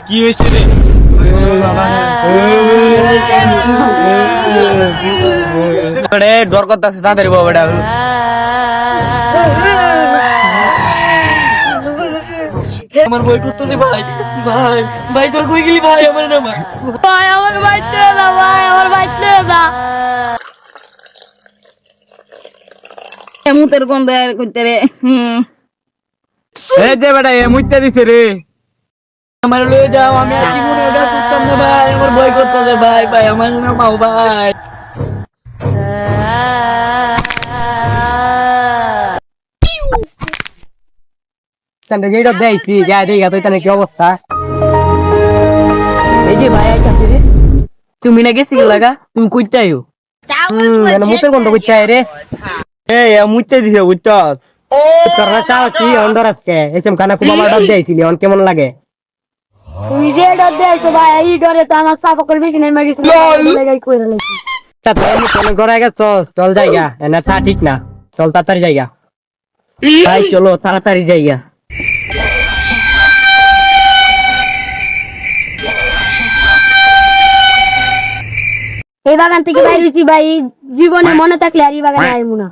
কি হয়েছে রে? ডর করতেছে তাদের বাবাটা। আমার বই করতে দে ভাই, ভাই ভাই তোর কই গেলি ভাই? আমার না ভাই আমার বাইতে না, ভাই আমার বাইতে না। মুতের গন্ধ আর কইতে রে। এই যে বেটা এ মুইতে দিছে রে। আমার লয়ে যাও, আমি আর জীবনে ওটা করতাম না ভাই। আমার বই করতে দে ভাই, ভাই আমার না মাও ভাই। সামনে গেট দেইছি যা দেইগা তো তাহলে কি অবস্থা? এই যে ভাই আইতাছে রে। তুমি না গেছি লাগা, তুমি কই যাইও? মানে মুতের গন্ধ করতে রে। এই মুইতে দিছে বুঝছো? তোরা চাও কি অন্ধর আছে এসম খানা খুব আমার ডাব দেইছিলি অন কেমন লাগে? তুমি যে ডর যাইছো ভাই, এই ডরে তো আমার সাফা করবি কিনা মাগিছ লাগাই কইরা লাইছি। তুমি ঘরে গেছস চল জায়গা এনা চা ঠিক না, চল তাড়াতাড়ি জায়গা। ভাই চলো তাড়াতাড়ি যাইয়া। এই বাগান থেকে বাইরে হইছি ভাই, জীবনে মনে থাকলে আর এই বাগানে আইমু না।